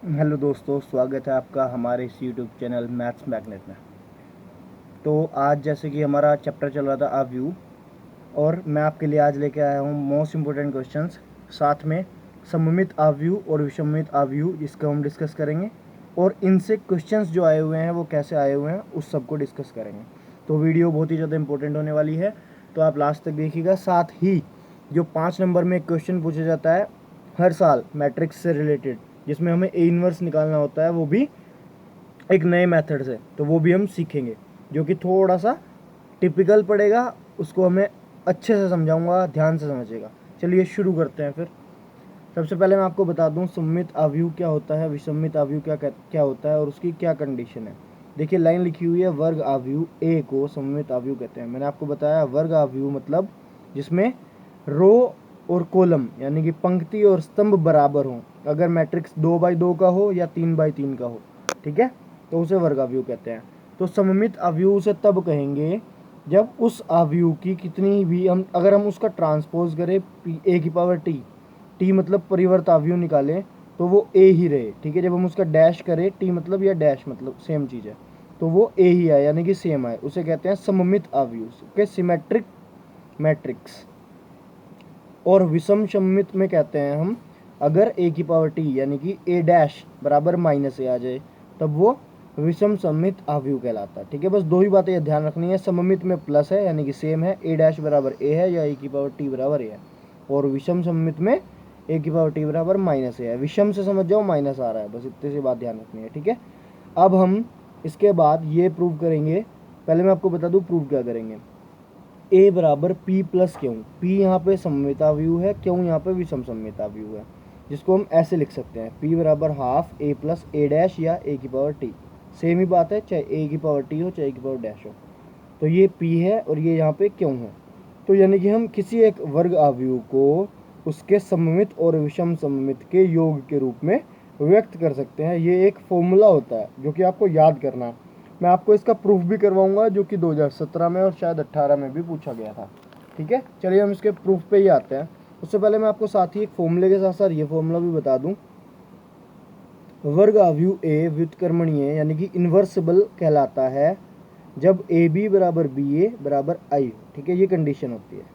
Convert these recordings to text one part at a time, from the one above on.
Hello दोस्तों, स्वागत है आपका हमारे इस यूट्यूब चैनल मैथ्स मैग्नेट में। तो आज जैसे कि हमारा चैप्टर चल रहा था अव्यू, और मैं आपके लिए आज लेके आया हूँ मोस्ट इम्पोर्टेंट क्वेश्चंस, साथ में सममित अव्यू और विषमित अव्यू, जिसको हम डिस्कस करेंगे। और इनसे क्वेश्चंस जो आए हुए हैं वो कैसे आए हुए हैं उस सब को डिस्कस करेंगे। तो वीडियो बहुत ही ज़्यादा इंपॉर्टेंट होने वाली है, तो आप लास्ट तक देखिएगा। साथ ही जो 5 नंबर में एक क्वेश्चन पूछा जाता है हर साल मैट्रिक्स से रिलेटेड, जिसमें हमें ए इनवर्स निकालना होता है, वो भी एक नए मेथड से, तो वो भी हम सीखेंगे, जो कि थोड़ा सा टिपिकल पड़ेगा। उसको हमें अच्छे से समझाऊंगा, ध्यान से समझिएगा। चलिए शुरू करते हैं फिर। सबसे पहले मैं आपको बता दूं सममित अवयव क्या होता है, विषमित अवयव क्या होता है और उसकी क्या कंडीशन है। देखिए लाइन लिखी हुई है, वर्ग अवयव ए को सममित अवयव कहते हैं। मैंने आपको बताया वर्ग अवयव मतलब जिसमें रो और कॉलम यानी कि पंक्ति और स्तंभ बराबर हों। अगर मैट्रिक्स 2x2 का हो या 3x3 का हो, ठीक है, तो उसे वर्ग अवयव कहते हैं। तो सममित अवयव से तब कहेंगे जब उस अवयव की कितनी भी अगर हम उसका ट्रांसपोज करें ए की पावर टी, टी मतलब परिवर्त अवयव निकालें, तो वो ए ही रहे। ठीक है, जब हम उसका डैश करें, टी मतलब या डैश मतलब सेम चीज़ है, तो वो ए ही आए यानी कि सेम आए, उसे कहते हैं सममित अवयव के सिमेट्रिक मैट्रिक्स। और विषम सममित में कहते हैं हम, अगर ए की पावर टी यानी कि ए डैश बराबर माइनस ए आ जाए, तब वो विषम सममित अवयव कहलाता है। ठीक है, बस दो ही बातें ध्यान रखनी है। सममित में प्लस है यानी कि सेम है, ए डैश बराबर ए है या ए की पावर टी बराबर ए है। और विषम सममित में ए की पावर टी बराबर माइनस ए है। विषम से समझ जाओ माइनस आ रहा है, बस इतनी सी बात ध्यान रखनी है। ठीक है, अब हम इसके बाद ये प्रूव करेंगे। पहले मैं आपको बता दूं प्रूव क्या करेंगे। ए बराबर पी प्लस क्यों, पी यहाँ पे सममिता व्यू है, क्यों यहाँ पे विषम सममिता व्यू है, जिसको हम ऐसे लिख सकते हैं, पी बराबर हाफ ए प्लस ए डैश या ए की पावर टी। सेम ही बात है, चाहे ए की पावर टी हो चाहे ए की पावर डैश हो। तो ये पी है और ये यहाँ पे क्यों है। तो यानी कि हम किसी एक वर्ग अवयव को उसके सममित और विषम सममित के योग के रूप में व्यक्त कर सकते हैं। ये एक फॉर्मूला होता है जो कि आपको याद करना है। मैं आपको इसका प्रूफ भी करवाऊंगा, जो कि 2017 में और शायद 18 में भी पूछा गया था। ठीक है, चलिए हम इसके प्रूफ पे ही आते हैं। उससे पहले मैं आपको साथ ही एक फॉर्मूले के साथ साथ ये फॉर्मूला भी बता दूं। वर्ग अवयव ए व्युत्क्रमणीय यानी कि इन्वर्सिबल कहलाता है जब ए बी बराबर बी ए बराबर आई। ठीक है, ये कंडीशन होती है।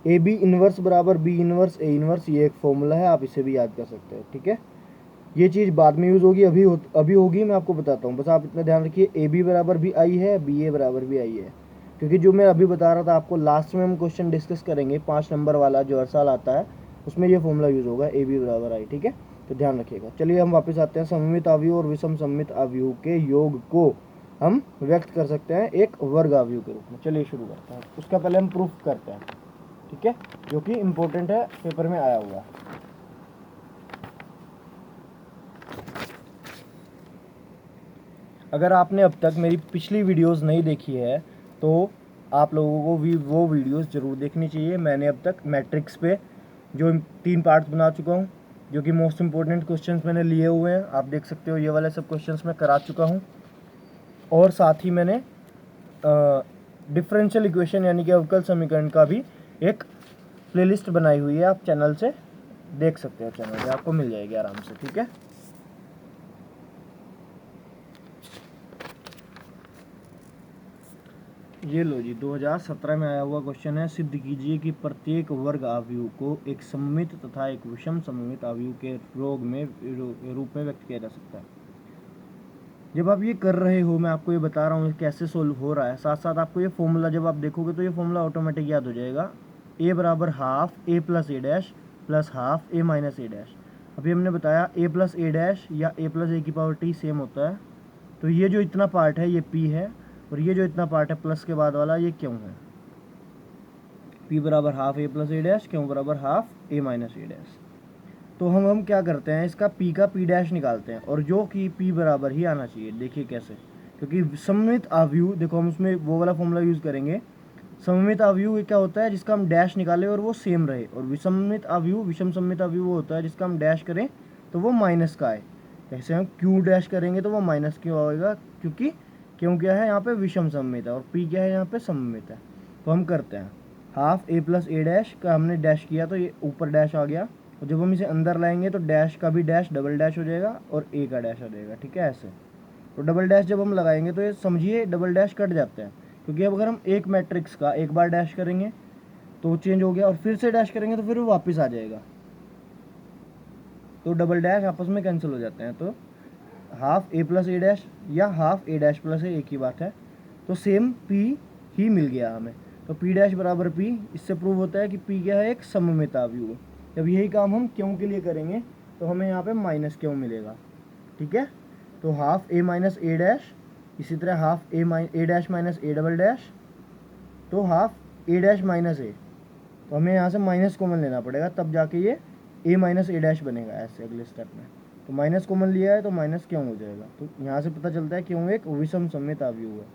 ए बी इनवर्स बराबर बी इनवर्स ए इनवर्स, ये एक फॉर्मूला है, आप इसे भी याद कर सकते हैं। ठीक है, ये चीज़ बाद में यूज़ होगी, अभी होगी, मैं आपको बताता हूँ। बस आप इतना ध्यान रखिए, ए बी बराबर भी आई है, बी ए बराबर भी आई है। क्योंकि जो मैं अभी बता रहा था आपको, लास्ट में हम क्वेश्चन डिस्कस करेंगे 5 नंबर वाला जो हर साल आता है, उसमें ये फॉर्मूला यूज़ होगा, ए बी बराबर आई। ठीक है, तो ध्यान रखिएगा। चलिए हम वापस आते हैं। सममित अवयव और विषम सममित अवयव के योग को हम व्यक्त कर सकते हैं एक वर्ग अवयव के रूप में। चलिए शुरू करते हैं। उसका पहले हम प्रूफ करते हैं, ठीक है, जो कि इम्पोर्टेंट है, पेपर में आया हुआ। अगर आपने अब तक मेरी पिछली वीडियोस नहीं देखी है तो आप लोगों को भी वो वीडियोस ज़रूर देखनी चाहिए। मैंने अब तक मैट्रिक्स पे जो 3 पार्ट्स बना चुका हूँ, जो कि मोस्ट इम्पोर्टेंट क्वेश्चंस मैंने लिए हुए हैं। आप देख सकते हो, ये वाले सब क्वेश्चंस मैं करा चुका हूँ। और साथ ही मैंने डिफरेंशियल इक्वेशन यानी कि अवकल समीकरण का भी एक प्लेलिस्ट बनाई हुई है, आप चैनल से देख सकते हो, चैनल पे आपको मिल जाएगी आराम से। ठीक है, ये लो जी, 2017 में आया हुआ क्वेश्चन है। सिद्ध कीजिए कि प्रत्येक वर्ग अवयव को एक सममित तथा एक विषम सममित अवयव के रूप में व्यक्त किया जा सकता है। जब आप ये कर रहे हो, मैं आपको ये बता रहा हूँ कैसे सोल्व हो रहा है, साथ साथ आपको ये फॉर्मूला जब आप देखोगे तो ये फॉर्मूला ऑटोमेटिक याद हो जाएगा। ए बराबर हाफ ए प्लस ए डैश प्लस हाफ ए माइनस ए डैश। अभी हमने बताया ए प्लस ए डैश या ए प्लस ए की पावर टी सेम होता है। तो ये जो इतना पार्ट है ये पी है, और ये जो इतना पार्ट है प्लस के बाद वाला ये क्यों है। पी बराबर हाफ ए प्लस ए डैश, क्यों बराबर हाफ ए माइनस ए डैश। तो हम क्या करते हैं, इसका पी का पी डैश निकालते हैं, और जो कि पी बराबर ही आना चाहिए। देखिए कैसे, क्योंकि सममित अवयव, देखो हम उसमें वो वाला फॉर्मूला यूज़ करेंगे। सममित अवयव क्या होता है, जिसका हम डैश निकालें और वो सेम रहे। और विषमित अवयव, विषम सममित अवयव वो होता है जिसका हम डैश करें तो वो माइनस का आए। जैसे हम क्यू डैश करेंगे तो वो माइनस क्यों आएगा, क्योंकि क्यों क्या है यहाँ पे विषम सममित है और पी क्या है यहाँ पे सममित है। तो हम करते हैं, हाफ ए प्लस ए डैश का हमने डैश किया तो ये ऊपर डैश आ गया, और जब हम इसे अंदर लाएंगे तो डैश का भी डैश डबल डैश हो जाएगा और ए का डैश हो जाएगा, ठीक है ऐसे। तो डबल डैश जब हम लगाएंगे तो ये समझिए डबल डैश कट जाते हैं, क्योंकि अब अगर हम एक मैट्रिक्स का एक बार डैश करेंगे तो चेंज हो गया और फिर से डैश करेंगे तो फिर वो वापस आ जाएगा, तो डबल डैश आपस में कैंसिल हो जाते हैं। तो हाफ ए प्लस ए डैश या हाफ ए डैश प्लस ए एक ही बात है, तो सेम पी ही मिल गया हमें। तो पी डैश बराबर पी, इससे प्रूव होता है कि पी क्या है, एक सममित अवयव। जब यही काम हम क्यों के लिए करेंगे तो हमें यहाँ पे माइनस क्यों मिलेगा, ठीक है। तो हाफ ए माइनस ए डैश, इसी तरह half A dash minus A double dash, तो हाफ ए डैश माइनस ए, तो हमें यहाँ से माइनस कॉमन लेना पड़ेगा, तब जाके ये ए माइनस ए डैश बनेगा ऐसे अगले स्टेप में। तो माइनस कॉमन लिया है तो माइनस क्यों हो जाएगा, तो यहाँ से पता चलता है क्यों एक विषम सममित अवयव है।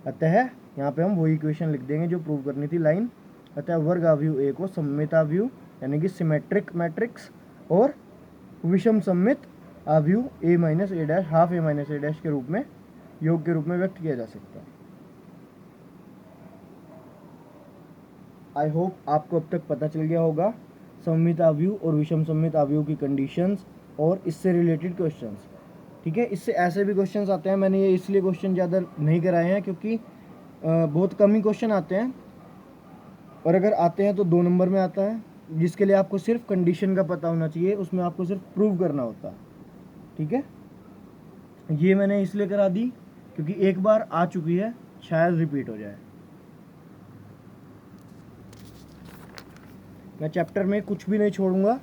अतः यहाँ पे हम वही इक्वेशन लिख देंगे जो प्रूव करनी थी, लाइन। अतः वर्ग अवयव ए को सममित अवयव यानी कि सिमेट्रिक मैट्रिक्स और विषम सममित अवयव ए माइनस ए डैश हाफ ए माइनस ए डैश के रूप में योग के रूप में व्यक्त किया जा सकता है। आई होप आपको अब तक पता चल गया होगा सममित अवयव और विषम सममित अवयव की कंडीशंस और इससे रिलेटेड क्वेश्चंस, ठीक है। इससे ऐसे भी क्वेश्चंस आते हैं, मैंने ये इसलिए क्वेश्चन ज़्यादा नहीं कराए हैं क्योंकि बहुत कम ही क्वेश्चन आते हैं, और अगर आते हैं तो 2 नंबर में आता है, जिसके लिए आपको सिर्फ कंडीशन का पता होना चाहिए, उसमें आपको सिर्फ प्रूव करना होता है, ठीक है। ये मैंने इसलिए करा दी क्योंकि एक बार आ चुकी है, शायद रिपीट हो जाए। मैं चैप्टर में कुछ भी नहीं छोड़ूंगा,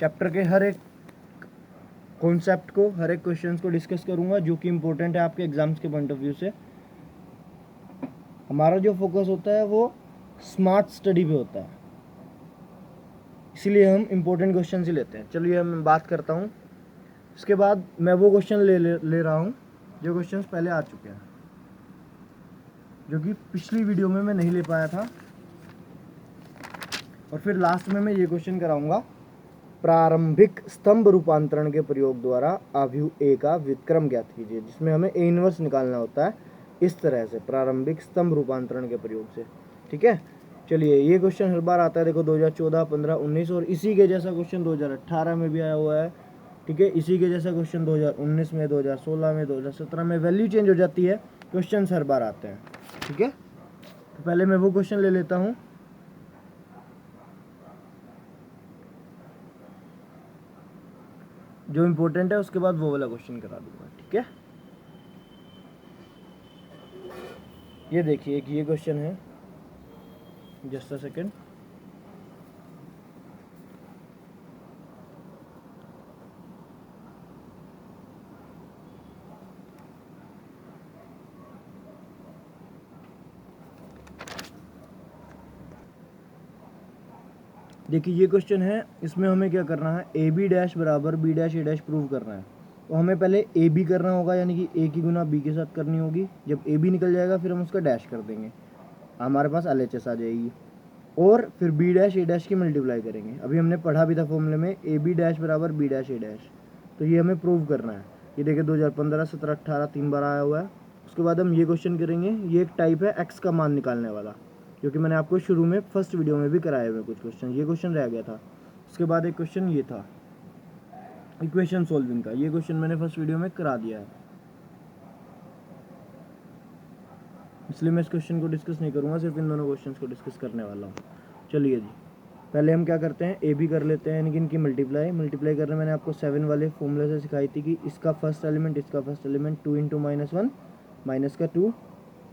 चैप्टर के हर एक कॉन्सेप्ट को, हर एक क्वेश्चंस को डिस्कस करूंगा जो कि इम्पोर्टेंट है आपके एग्जाम्स के पॉइंट ऑफ व्यू से। हमारा जो फोकस होता है वो स्मार्ट स्टडी पे होता है, इसीलिए हम इम्पोर्टेंट क्वेश्चन ही लेते हैं। चलिए मैं बात करता हूँ, इसके बाद मैं वो क्वेश्चन ले रहा हूँ जो क्वेश्चंस पहले आ चुके हैं, जो कि पिछली वीडियो में मैं नहीं ले पाया था, और फिर लास्ट में मैं ये क्वेश्चन कराऊंगा, प्रारंभिक स्तंभ रूपांतरण के प्रयोग द्वारा अवयव ए का व्युत्क्रम ज्ञात कीजिए, जिसमें हमें ए इनवर्स निकालना होता है इस तरह से, प्रारंभिक स्तंभ रूपांतरण के प्रयोग से, ठीक है। चलिए ये क्वेश्चन हर बार आता है, देखो 2014, 15, 19 और इसी के जैसा क्वेश्चन 2018 में भी आया हुआ है, ठीक है। इसी के जैसा क्वेश्चन 2019 में, 2016 में, 2017 में, वैल्यू चेंज हो जाती है, क्वेश्चन हर बार आते हैं, ठीक है। तो पहले मैं वो क्वेश्चन ले लेता हूँ जो इम्पोर्टेंट है, उसके बाद वो वाला क्वेश्चन करा दूंगा, ठीक है। ये देखिए कि ये क्वेश्चन है, जस्ट अ सेकेंड। देखिए ये क्वेश्चन है, इसमें हमें क्या करना है, ए बी डैश बराबर B dash A dash prove करना है। तो हमें पहले ए बी करना होगा, यानी कि ए की गुना बी के साथ करनी होगी। जब ए बी निकल जाएगा फिर हम उसका डैश कर देंगे, हमारे पास LHS आ जाएगी, और फिर बी डैश ए डैश की मल्टीप्लाई करेंगे। अभी हमने पढ़ा भी था फॉर्मूले में, ए बी डैश बराबर बी डैश ए डैश। तो ये हमें प्रूव करना है। ये देखिए 2015, 17, 18 3 बार आया हुआ है। उसके बाद हम ये क्वेश्चन करेंगे, ये एक टाइप है एक्स का मान निकालने वाला, क्योंकि मैंने आपको शुरू में फर्स्ट वीडियो में भी कराए हुए कुछ क्वेश्चन, ये क्वेश्चन रह गया था। उसके बाद एक क्वेश्चन ये था इक्वेशन सॉल्विंग का, ये क्वेश्चन मैंने फर्स्ट वीडियो में करा दिया है, इसलिए मैं इस क्वेश्चन को डिस्कस नहीं करूँगा, सिर्फ इन दोनों क्वेश्चंस को डिस्कस करने वाला हूँ। चलिए जी, पहले हम क्या करते हैं, ए बी कर लेते हैं, यानी कि इनकी मल्टीप्लाई करना मैंने आपको 7 वाले फॉर्मूले से सिखाई थी कि इसका फर्स्ट एलिमेंट, इसका फर्स्ट एलिमेंट 2 × -1 माइनस का 2,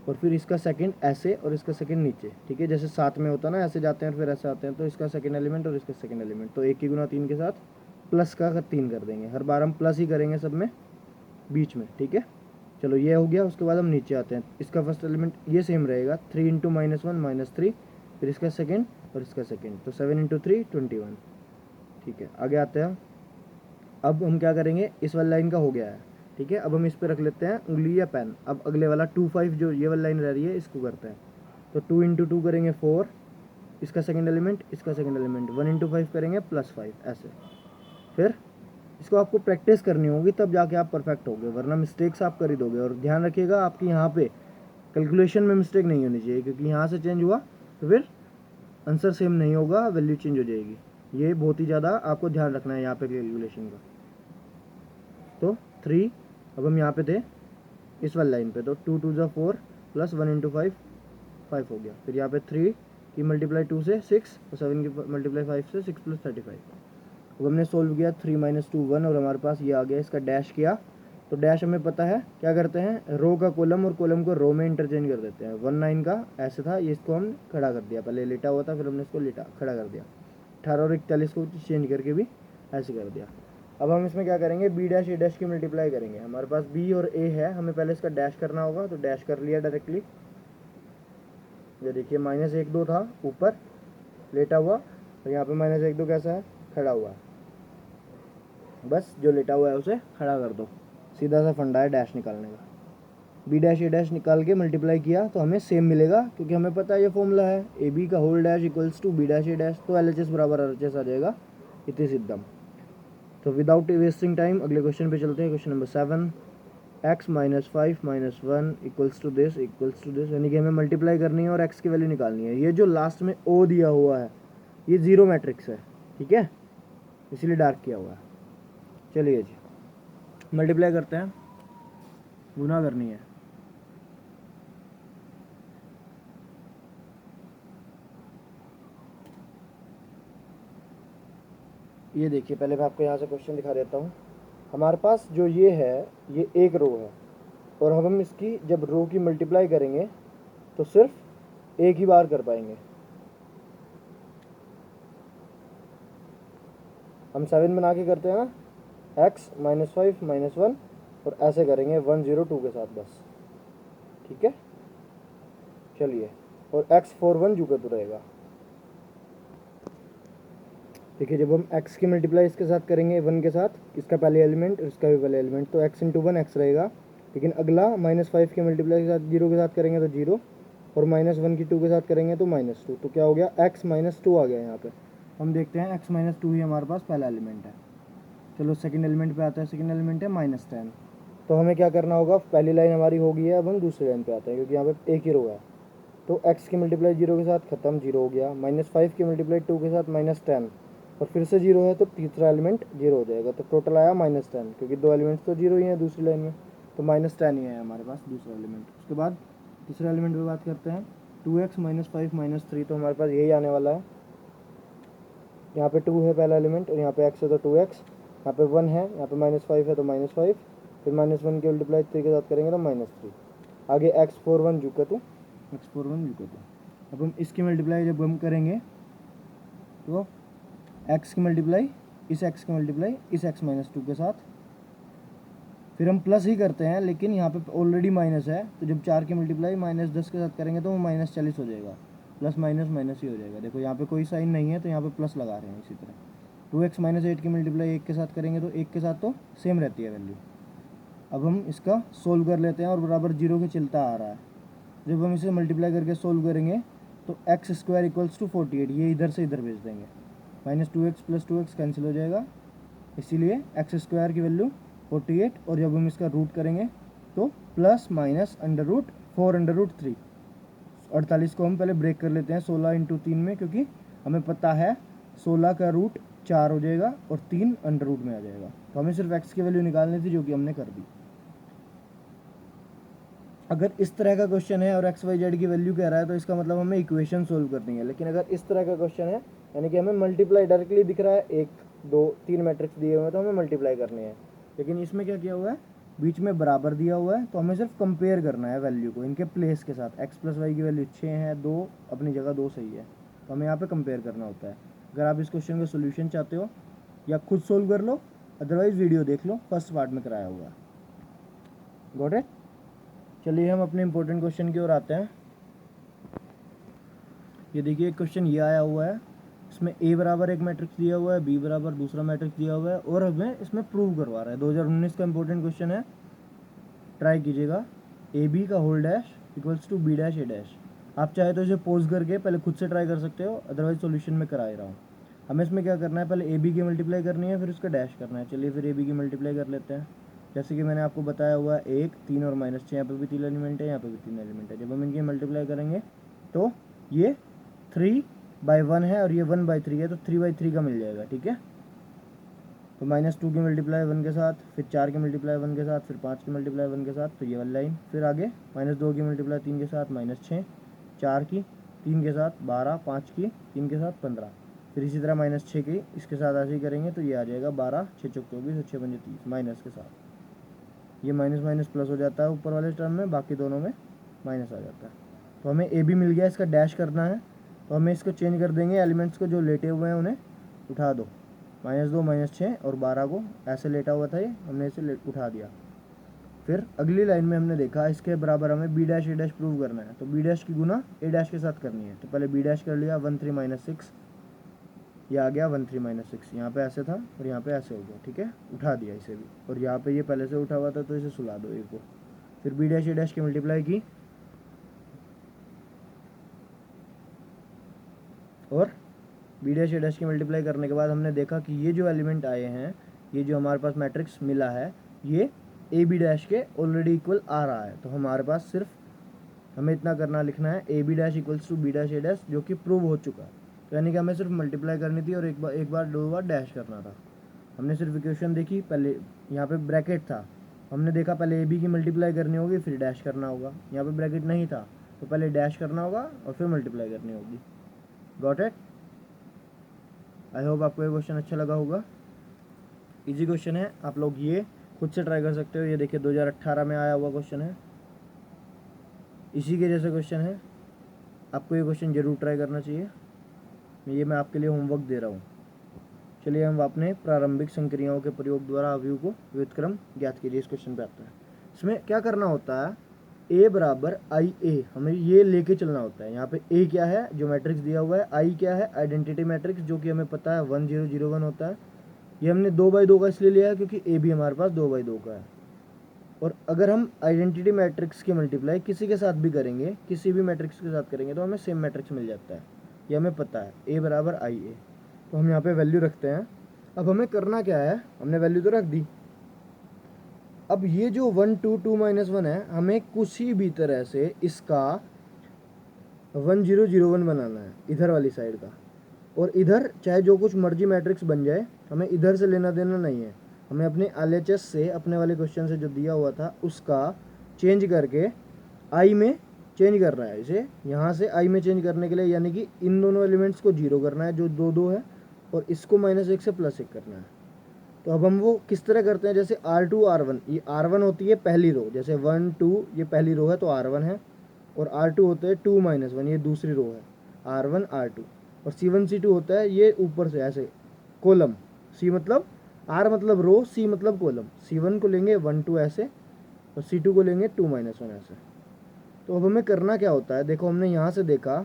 और फिर इसका सेकंड ऐसे और इसका सेकंड नीचे, ठीक है। जैसे साथ में होता है ना, ऐसे जाते हैं फिर ऐसे आते हैं, तो इसका सेकंड एलिमेंट और इसका सेकंड एलिमेंट, तो 1 की गुना 3 के साथ प्लस का 3 कर देंगे। हर बार हम प्लस ही करेंगे सब में बीच में, ठीक है। चलो ये हो गया। उसके बाद हम नीचे आते हैं, इसका फर्स्ट एलिमेंट ये सेम रहेगा 3 × -1 -3, फिर इसका सेकंड और इसका सेकंड, तो 7 × 3 21, ठीक है। आगे आते हैं, अब हम क्या करेंगे, इस वाली लाइन का हो गया है, ठीक है। अब हम इस पे रख लेते हैं उंगली या पेन। अब अगले वाला 2 5 जो ये वाली लाइन रह रही है, इसको करते हैं। तो 2 × 2 करेंगे 4, इसका सेकंड एलिमेंट, इसका सेकंड एलिमेंट, 1 × 5 करेंगे +5 ऐसे। फिर इसको आपको प्रैक्टिस करनी होगी, तब जाके आप परफेक्ट होगे, वरना मिस्टेक्स आप कर ही दोगे। और ध्यान रखिएगा आपकी यहाँ पे कैलकुलेशन में मिस्टेक नहीं होनी चाहिए, क्योंकि यहाँ से चेंज हुआ तो फिर आंसर सेम नहीं होगा, वैल्यू चेंज हो जाएगी। ये बहुत ही ज़्यादा आपको ध्यान रखना है यहाँ पे कैलकुलेशन का। तो 3, अब हम यहाँ पे थे इस वाली लाइन पे, तो 2 2 ज़ा 4 प्लस 1 इंटू 5 5 हो गया। फिर यहाँ पे 3 की मल्टीप्लाई 2 से 6 और 7 की मल्टीप्लाई 5 से 6 प्लस 35। अब हमने सोल्व किया 3 माइनस 2 1 और हमारे पास ये आ गया। इसका डैश किया तो डैश हमें पता है क्या करते हैं, रो का कॉलम और कॉलम को रो में इंटरचेंज कर देते हैं। 1 9 का ऐसे था, ये इसको हम खड़ा कर दिया, पहले लेटा हुआ था फिर हमने इसको लेटा खड़ा कर दिया। 18 और 41 को चेंज करके भी ऐसे कर दिया। अब हम इसमें क्या करेंगे, बी डैश ए डैश की मल्टीप्लाई करेंगे। हमारे पास बी और ए है, हमें पहले इसका डैश करना होगा, तो डैश कर लिया डायरेक्टली। ये देखिए -1 2 था ऊपर लेटा हुआ, और यहाँ पे -1 2 कैसा है, खड़ा हुआ। बस जो लेटा हुआ है उसे खड़ा कर दो, सीधा सा फंडा है डैश निकालने का। बी डैश ए डैश निकाल के मल्टीप्लाई किया तो हमें सेम मिलेगा, क्योंकि हमें पता है ये फॉर्मूला है, ए बी का whole dash equals to B dash A dash, तो एल एच एस बराबर आर एच एस आ जाएगा, इतनी सिद्धम। तो विदाउट वेस्टिंग टाइम अगले क्वेश्चन पे चलते हैं। Question number 7, x minus 5 minus 1 equals to this, यानी कि हमें मल्टीप्लाई करनी है और x की वैल्यू निकालनी है। ये जो लास्ट में o दिया हुआ है ये जीरो मैट्रिक्स है, ठीक है, इसीलिए डार्क किया हुआ है। चलिए जी मल्टीप्लाई करते हैं, गुना करनी है। ये देखिए पहले मैं आपको यहाँ से क्वेश्चन दिखा देता हूँ। हमारे पास जो ये है ये एक रो है, और हम इसकी जब रो की मल्टीप्लाई करेंगे तो सिर्फ एक ही बार कर पाएंगे। हम 7 बना के करते हैं ना, x माइनस 5 माइनस 1, और ऐसे करेंगे 1 0 2 के साथ बस, ठीक है। चलिए, और x 4 1 जू का तो रहेगा। देखिए जब हम x की मल्टीप्लाई इसके साथ करेंगे 1 के साथ, इसका पहले एलिमेंट और इसका भी पहले एलिमेंट, तो x इंटू 1 x रहेगा। लेकिन अगला -5 की मल्टीप्लाई के साथ 0 के साथ करेंगे तो 0, और -1 की 2 के साथ करेंगे तो -2, तो क्या हो गया, x -2 आ गया यहाँ पे। हम देखते हैं x -2 ही हमारे पास पहला एलिमेंट है। चलो सेकंड एलिमेंट पे आता है, सेकंड एलिमेंट है -10। तो हमें क्या करना होगा, पहली लाइन हमारी हो गई है, अब हम दूसरी लाइन पे आते हैं, क्योंकि यहाँ पे एक ही रो है। तो x की मल्टीप्लाई 0 के साथ खत्म, 0 हो गया। -5 की मल्टीप्लाई 2 के साथ -10, और फिर से 0 है तो तीसरा एलिमेंट 0 हो जाएगा, तो टोटल आया -10, क्योंकि दो एलिमेंट्स तो 0 ही हैं दूसरी लाइन में, तो -10 ही है हमारे पास दूसरा एलिमेंट। उसके बाद तीसरे एलिमेंट पे बात करते हैं, 2x -5 -3, तो हमारे पास यही आने वाला है। यहाँ पे 2 है पहला एलिमेंट, और यहाँ पे x है तो 2x, यहाँ पे 1 है, यहाँ पे -5 है तो -5, फिर -1 की मल्टीप्लाई 3 के साथ करेंगे तो -3, आगे x 4 1 जू का तो अब हम इसकी मल्टीप्लाई जब हम करेंगे तो x की मल्टीप्लाई इस x की मल्टीप्लाई इस x -2 के साथ, फिर हम प्लस ही करते हैं, लेकिन यहाँ पे ऑलरेडी माइनस है, तो जब 4 की मल्टीप्लाई -10 के साथ करेंगे तो वो -40 हो जाएगा, प्लस माइनस माइनस ही हो जाएगा। देखो यहाँ पे कोई साइन नहीं है तो यहाँ पे प्लस लगा रहे हैं। इसी तरह 2x -8 की मल्टीप्लाई 1 के साथ करेंगे तो 1 के साथ तो सेम रहती है वैल्यू। अब हम इसका सोल्व कर लेते हैं, और बराबर 0 के चलता आ रहा है। जब हम इसे मल्टीप्लाई करके सोल्व करेंगे तो x² इक्वल्स टू 48, ये इधर से इधर भेज देंगे, -2x + 2x कैंसिल हो जाएगा, इसीलिए x² की वैल्यू 48, और जब हम इसका रूट करेंगे तो प्लस माइनस √4√3। 48 को हम पहले ब्रेक कर लेते हैं 16 × 3 में, क्योंकि हमें पता है 16 का रूट 4 हो जाएगा और 3 अंडर रूट में आ जाएगा, तो हमें सिर्फ x की वैल्यू निकालनी थी, जो कि हमने कर दी। अगर इस तरह का क्वेश्चन है और एक्स वाई जेड की वैल्यू कह रहा है तो इसका मतलब हमें इक्वेशन सोल्व करनी है। लेकिन अगर इस तरह का क्वेश्चन है, यानी कि हमें मल्टीप्लाई डायरेक्टली दिख रहा है, 1 2 3 मैट्रिक्स दिए हुए हैं तो हमें मल्टीप्लाई करनी है। लेकिन इसमें क्या किया हुआ है, बीच में बराबर दिया हुआ है, तो हमें सिर्फ कंपेयर करना है वैल्यू को इनके प्लेस के साथ। x + y की वैल्यू 6 है, 2 अपनी जगह 2 सही है, तो हमें यहाँ पे कंपेयर करना होता है। अगर आप इस क्वेश्चन का सोल्यूशन चाहते हो या खुद सोल्व कर लो, अदरवाइज वीडियो देख लो, फर्स्ट पार्ट में कराया हुआ है। Got it. चलिए हम अपने इंपॉर्टेंट क्वेश्चन की ओर आते हैं। ये देखिए क्वेश्चन ये आया हुआ है, इसमें a बराबर एक मैट्रिक्स दिया हुआ है, b बराबर दूसरा मैट्रिक्स दिया हुआ है, और हमें इसमें प्रूव करवा रहा है। 2019 का इंपॉर्टेंट क्वेश्चन है, ट्राई कीजिएगा। ए बी का whole dash equals to B dash A dash. आप चाहे तो इसे पोज करके पहले खुद से ट्राई कर सकते हो, अदरवाइज सॉल्यूशन में करा ही रहा हूँ। हमें इसमें क्या करना है, पहले ए बी की मल्टीप्लाई करनी है, फिर उसका डैश करना है। चलिए फिर ए बी की मल्टीप्लाई कर लेते हैं। जैसे कि मैंने आपको बताया हुआ है 1 3 और -6, यहाँ पे भी 3 एलिमेंट है, यहाँ पे भी 3 एलिमेंट है। जब हम इनकी मल्टीप्लाई करेंगे तो ये 3 बाई 1 है और ये 1/3 है, तो 3/3 का मिल जाएगा, ठीक है। तो -2 की मल्टीप्लाई 1 के साथ, फिर 4 की मल्टीप्लाई 1 के साथ, फिर 5 की मल्टीप्लाई 1 के साथ, तो ये वाली लाइन। फिर आगे -2 की मल्टीप्लाई 3 के साथ, -6, 4 की 3 के साथ 12, 5 की 3 के साथ 15, फिर इसी तरह -6 की इसके साथ ऐसे ही करेंगे, तो ये आ जाएगा 12, 6 चौक 24 और 6 पंजे 30 माइनस के साथ। ये माइनस माइनस प्लस हो जाता है ऊपर वाले टर्म में, बाकी दोनों में माइनस आ जाता है। तो हमें ए बी मिल गया, इसका डैश करना है, तो हमें इसको चेंज कर देंगे, एलिमेंट्स को जो लेटे हुए हैं उन्हें उठा दो। -2, -6 और 12 को ऐसे लेटा हुआ था, ये हमने इसे उठा दिया। फिर अगली लाइन में हमने देखा इसके बराबर हमें B dash A dash prove करना है, तो बी डैश की गुना ए डैश के साथ करनी है। तो पहले बी डैश कर लिया, 1 3 -6, ये आ गया 1 3 -6, यहाँ पे ऐसे था और यहाँ पे ऐसे हो गया, ठीक है, उठा दिया इसे भी। और यहाँ पे ये पहले से उठा हुआ था, तो इसे सुला दो ए को। फिर बी डैश ए डैश की मल्टीप्लाई की और बी डैश ए डैश की मल्टीप्लाई करने के बाद हमने देखा कि ये जो एलिमेंट आए हैं, ये जो हमारे पास मैट्रिक्स मिला है, ये ए बी डैश के ऑलरेडी इक्वल आ रहा है। तो हमारे पास सिर्फ हमें इतना करना लिखना है, A B dash equals to B dash A dash, जो कि प्रूव हो चुका है। तो यानी कि हमें सिर्फ मल्टीप्लाई करनी थी और एक बार 2 बार डैश करना था। हमने सिर्फ इक्वेशन देखी, पहले यहाँ पे ब्रैकेट था, हमने देखा पहले ए बी की मल्टीप्लाई करनी होगी फिर डैश करना होगा। यहाँ पे ब्रैकेट नहीं था, तो पहले डैश करना होगा और फिर मल्टीप्लाई करनी होगी। Got it? आई होप आपको ये क्वेश्चन अच्छा लगा होगा। इजी क्वेश्चन है, आप लोग ये खुद से ट्राई कर सकते हो। ये देखिए 2018 में आया हुआ क्वेश्चन है, इसी के जैसे क्वेश्चन है। आपको ये क्वेश्चन जरूर ट्राई करना चाहिए। ये मैं आपके लिए होमवर्क दे रहा हूँ। चलिए हम अपने प्रारंभिक संक्रियाओं के प्रयोग द्वारा अवयव को व्युत्क्रम ज्ञात कीजिए। इस क्वेश्चन पे आते हैं। इसमें क्या करना होता है, ए बराबर आई ए, हमें ये लेके चलना होता है। यहाँ पे ए क्या है, जो मैट्रिक्स दिया हुआ है, आई क्या है, आइडेंटिटी मैट्रिक्स, जो कि हमें पता है 1 0 0 1 होता है। ये हमने 2/2 का इसलिए लिया है क्योंकि ए भी हमारे पास 2/2 का है। और अगर हम आइडेंटिटी मैट्रिक्स की मल्टीप्लाई किसी के साथ भी करेंगे, किसी भी मैट्रिक्स के साथ करेंगे, तो हमें सेम मैट्रिक्स मिल जाता है, ये हमें पता है। ए बराबर आई ए, तो हम यहाँ पे वैल्यू रखते हैं। अब हमें करना क्या है, हमने वैल्यू तो रख दी। अब ये जो 1 2 2 -1 है, हमें किसी भी तरह से इसका 1 0 0 1 बनाना है इधर वाली साइड का। और इधर चाहे जो कुछ मर्जी मैट्रिक्स बन जाए, हमें इधर से लेना देना नहीं है। हमें अपने LHS से, अपने वाले क्वेश्चन से जो दिया हुआ था उसका चेंज करके आई में चेंज करना है। इसे यहाँ से आई में चेंज करने के लिए, यानी कि इन दोनों एलिमेंट्स को 0 करना है जो 2 2 है, और इसको -1 से +1 करना है। तो अब हम वो किस तरह करते हैं, जैसे R2 R1, ये R1 होती है पहली रो, जैसे 1 2 ये पहली रो है तो R1 है, और R2 होते हैं 2 -1, ये दूसरी रो है, R1 R2। और C1 C2 होता है ये ऊपर से ऐसे कॉलम, C मतलब R मतलब रो, C मतलब कॉलम। C1 को लेंगे 1 2 ऐसे, और C2 को लेंगे 2 -1 ऐसे। तो अब हमें करना क्या होता है, देखो हमने यहाँ से देखा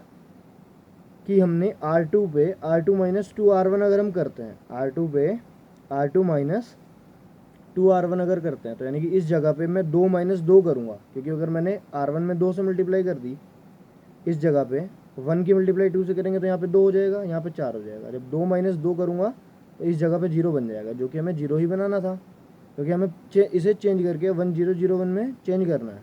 कि हमने R2 पे R2 - 2 R1 अगर हम करते हैं, R2 पे R2 - 2 R1 अगर करते हैं, तो यानी कि इस जगह पे मैं 2 - 2 करूँगा, क्योंकि अगर मैंने R1 में 2 से मल्टीप्लाई कर दी, इस जगह पे 1 की मल्टीप्लाई 2 से करेंगे तो यहाँ पे 2 हो जाएगा, यहाँ पे 4 हो जाएगा। जब 2 - 2 करूँगा तो इस जगह पे 0 बन जाएगा, जो कि हमें 0 ही बनाना था, क्योंकि हमें इसे चेंज करके 1 0 0 1 में चेंज करना है,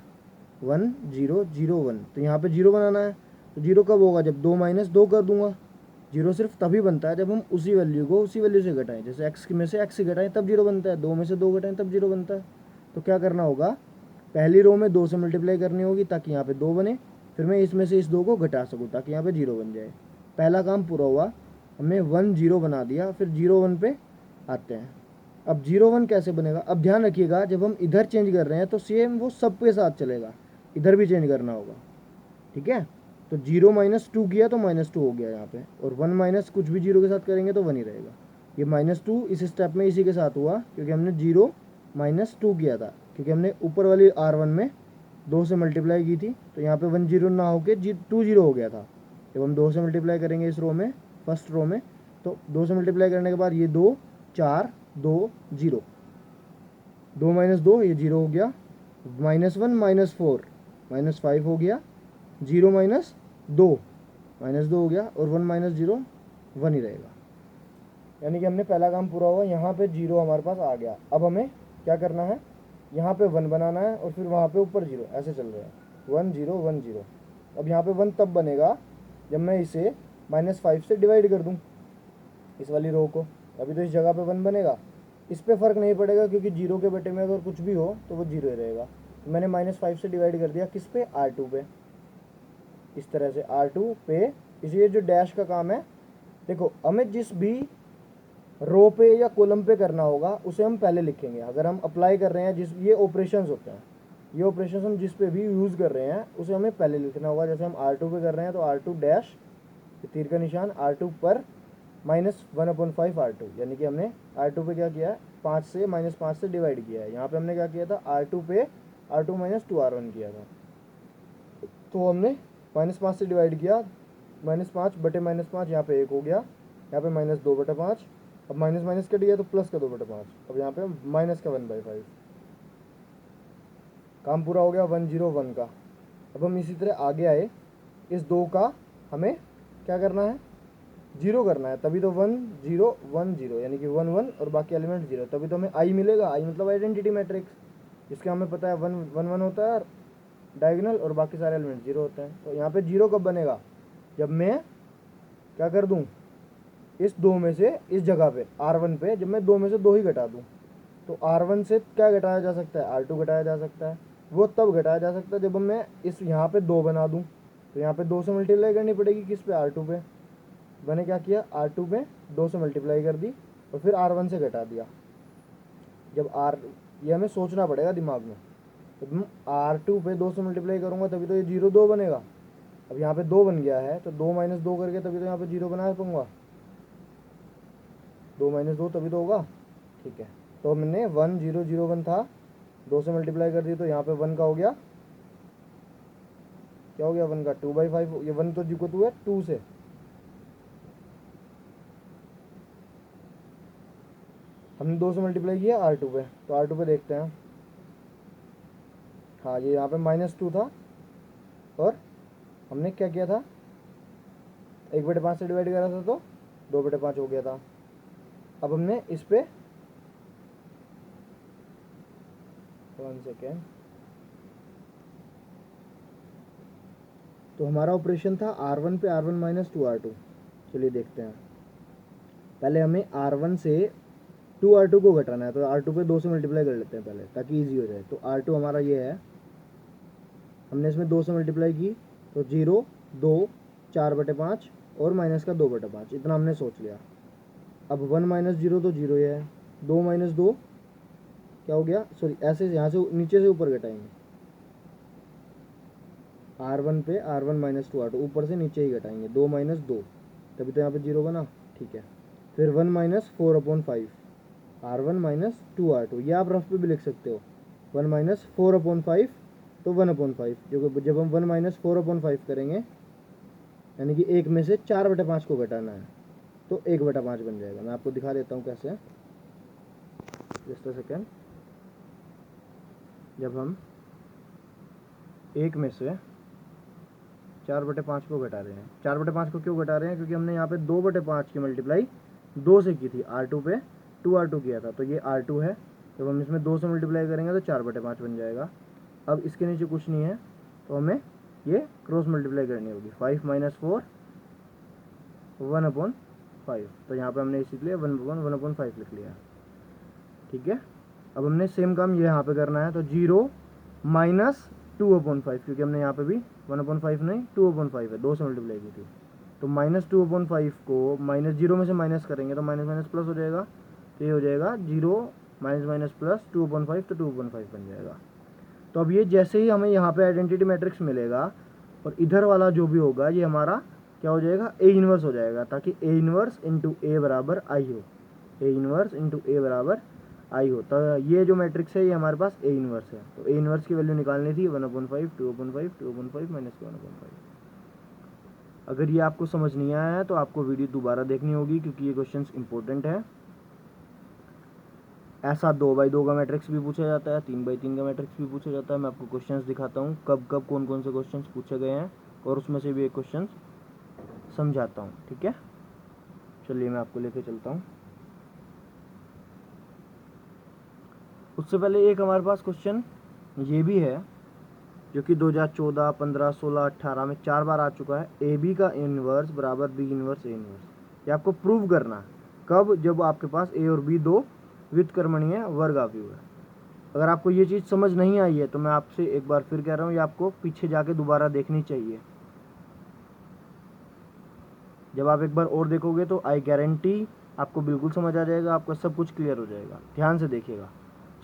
1 0 0 1। तो यहाँ पे 0 बनाना है, तो 0 कब होगा, जब 2 - 2 कर दूंगा। 0 सिर्फ तभी बनता है जब हम उसी वैल्यू को उसी वैल्यू से घटाएं, जैसे x में से x घटाएं तब 0 बनता है, 2 में से 2 घटाएं तब 0 बनता है। तो क्या करना होगा, पहली रो में 2 से मल्टीप्लाई करनी होगी ताकि यहाँ पे 2 बने, फिर मैं इसमें से इस 2 को घटा सकूँ ताकि यहाँ पे 0 बन जाए। पहला काम पूरा हुआ, हमने 1 0 बना दिया। फिर 0 1 पे आते हैं। अब 0 1 कैसे बनेगा, अब ध्यान रखिएगा, जब हम इधर चेंज कर रहे हैं तो सेम वो सब के साथ चलेगा, इधर भी चेंज करना होगा, ठीक है। तो 0 - 2 किया तो -2 हो गया यहाँ पे, और 1 माइनस कुछ भी 0 के साथ करेंगे तो 1 ही रहेगा। ये -2 इस स्टेप में इसी के साथ हुआ, क्योंकि हमने 0 - 2 किया था, क्योंकि हमने ऊपर वाली R1 में 2 से मल्टीप्लाई की थी, तो यहाँ पे 1 0 ना होके 2 0 हो गया था। जब हम 2 से मल्टीप्लाई करेंगे इस रो में, फर्स्ट रो में, तो 2 से मल्टीप्लाई करने के बाद ये 2 4 2 0, 2 - 2 ये 0 हो गया, -1 -4 -5 हो गया, 0 - 2 -2 हो गया, और 1 - 0 1 ही रहेगा। यानी कि हमने पहला काम पूरा हुआ, यहाँ पे 0 हमारे पास आ गया। अब हमें क्या करना है, यहाँ पे 1 बनाना है, और फिर वहाँ पे ऊपर 0, ऐसे चल रहा है 1 0 1 0। अब यहाँ पे 1 तब बनेगा जब मैं इसे -5 से डिवाइड कर दूँ इस वाली रो को, अभी तो इस जगह पे 1 बनेगा। इस पे फ़र्क नहीं पड़ेगा क्योंकि 0 के बटे में अगर कुछ भी हो तो वो 0 ही रहेगा। तो मैंने -5 से डिवाइड कर दिया किस पे, R2 पे। इस तरह से R2 पे, इसलिए जो डैश का काम है, देखो हमें जिस भी रो पे या कॉलम पे करना होगा उसे हम पहले लिखेंगे। अगर हम अप्लाई कर रहे हैं जिस, ये ऑपरेशंस होते हैं, ये ऑपरेशंस हम जिस पे भी यूज़ कर रहे हैं उसे हमें पहले लिखना होगा। जैसे हम R2 पे कर रहे हैं तो R2 डैश, तीर का निशान R2 पर -1/5 R2, यानी कि हमने R2 पे क्या किया है, 5 से -5 से डिवाइड किया है। यहाँ पे हमने क्या किया था, R2 पे R2 - 2R1 किया था। तो हमने -5 से डिवाइड किया, -5 बटे -5, यहाँ पे 1 हो गया, यहाँ पे -2/5, अब माइनस माइनस कट गया तो प्लस का 2/5, अब यहाँ पे माइनस का 1/5। काम पूरा हो गया 101 का। अब हम इसी तरह आगे आए, इस 2 का हमें क्या करना है, 0 करना है, तभी तो 1 0 1 0, यानी कि 1 1 और बाकी एलिमेंट 0, तभी तो हमें आई मिलेगा। आई मतलब आइडेंटिटी मैट्रिक्स, जिसका हमें पता है 1 1 1 होता है डायगोनल और बाकी सारे एलिमेंट 0 होते हैं। तो यहाँ पे 0 कब बनेगा, जब मैं क्या कर दूँ, इस 2 में से इस जगह पे R1 पे जब मैं 2 में से 2 ही घटा दूँ, तो R1 से क्या घटाया जा सकता है, R2 घटाया जा सकता है। वो तब घटाया जा सकता है जब मैं इस यहाँ पे 2 बना दूँ, तो यहाँ पे 2 से मल्टीप्लाई करनी पड़ेगी किस पे, R2 पे। मैंने क्या किया, R2 पे 2 से मल्टीप्लाई कर दी और फिर R1 से घटा दिया। जब ये हमें सोचना पड़ेगा दिमाग में, जब R2 पे 2 से मल्टीप्लाई करूँगा तभी तो ये 0 2 बनेगा। अब यहाँ पे 2 बन गया है तो 2 - 2 करके तभी तो यहाँ पे 0 बना पाऊँगा, 2 - 2 तभी तो होगा। ठीक है, तो हमने 1 0 0 1 था, 2 से मल्टीप्लाई कर दी तो यहाँ पे 1 का हो गया, क्या हो गया 1 का 2/5। ये 1 तो जी को 2 है, 2 से हमने 2 से मल्टीप्लाई किया R2 पे, तो R2 पे देखते हैं। हाँ, ये यहाँ पे -2 था और हमने क्या किया था, 1/5 से डिवाइड करा था तो 2/5 हो गया था। अब हमने इस पे 1 सेकेंड, तो हमारा ऑपरेशन था R1 पे R1 - 2R2। चलिए देखते हैं, पहले हमें R1 से 2R2 को घटाना है, तो R2 पे 2 से मल्टीप्लाई कर लेते हैं पहले ताकि इजी हो जाए। तो R2 हमारा ये है, हमने इसमें 2 से मल्टीप्लाई की तो 0 2 4/5 और माइनस का 2/5, इतना हमने सोच लिया। अब 1 - 0 तो 0 ही है, 2 - 2 क्या हो गया, सॉरी ऐसे यहाँ से नीचे से ऊपर घटाएंगे, R1 पे R1 - 2R2 ऊपर से नीचे ही घटाएंगे, 2 - 2 तभी तो यहाँ पे 0 बना। ठीक है, फिर 1 - 4/5 R1 - 2R2, ये आप रफ पे भी लिख सकते हो, 1 - 4/5 तो 1/5, जो जब हम 1 - 4/5 करेंगे यानी कि 1 में से 4/5 को घटाना है तो 1/5 बन जाएगा। मैं आपको दिखा देता हूँ कैसे, जस्ट अ सेकेंड। जब हम 1 में से 4/5 को घटा रहे हैं, 4/5 को क्यों घटा रहे हैं, क्योंकि हमने यहाँ पे 2/5 की मल्टीप्लाई 2 से की थी, R2 पे 2R2 किया था, तो ये R2 है। जब हम इसमें 2 से मल्टीप्लाई करेंगे तो 4/5 बन जाएगा। अब इसके नीचे कुछ नहीं है तो हमें ये क्रॉस मल्टीप्लाई करनी होगी, 5 - 4 1/5, तो यहाँ पे हमने इसीलिए 1/5 लिख लिया। ठीक है, अब हमने सेम काम ये यहाँ पे करना है, तो 0 - 2/5, क्योंकि हमने यहाँ पे भी 1/5 नहीं 2/5 है, 2 से मल्टीप्लाई की थी, तो -2/5 को -0 में से माइनस करेंगे तो माइनस माइनस प्लस हो जाएगा, तो ये हो जाएगा 0 - प्लस 2/5, तो 2/5 बन जाएगा। तो अब ये जैसे ही हमें यहाँ पे आइडेंटिटी मैट्रिक्स मिलेगा और इधर वाला जो भी होगा ये हमारा क्या हो जाएगा, A इन्वर्स हो जाएगा, ताकि A इन्वर्स इंटू A बराबर I हो, A इन्वर्स इंटू A बराबर I हो। तो ये जो मैट्रिक्स है ये हमारे पास A इन्वर्स है, तो A इन्वर्स की वैल्यू निकालनी थी 1/5 2/5 2/5 माइनस 1/5। अगर ये आपको समझ नहीं आया है तो आपको वीडियो दोबारा देखनी होगी, क्योंकि ये क्वेश्चंस इंपॉर्टेंट है। ऐसा 2x2 का मैट्रिक्स भी पूछा जाता है, 3x3 का मैट्रिक्स भी पूछा जाता है। मैं आपको क्वेश्चंस दिखाता हूँ कब कब कौन कौन से क्वेश्चंस पूछे गए हैं और उसमें से भी एक क्वेश्चन समझाता हूँ। ठीक है, चलिए मैं आपको लेके चलता हूँ। उससे पहले एक हमारे पास क्वेश्चन ये भी है जो कि 2014, 15, 16, 18 में 4 बार आ चुका है। ए बी का इन्वर्स बराबर बी इन्वर्स ए इन्वर्स। ये आपको प्रूव करना है। कब? जब आपके पास ए और बी दो व्युत्क्रमणीय वर्ग आव्यूह है। अगर आपको ये चीज़ समझ नहीं आई है तो मैं आपसे एक बार फिर कह रहा हूँ, ये आपको पीछे जाके दोबारा देखनी चाहिए। जब आप एक बार और देखोगे तो आई गारंटी आपको बिल्कुल समझ आ जाएगा, आपका सब कुछ क्लियर हो जाएगा। ध्यान से देखिएगा।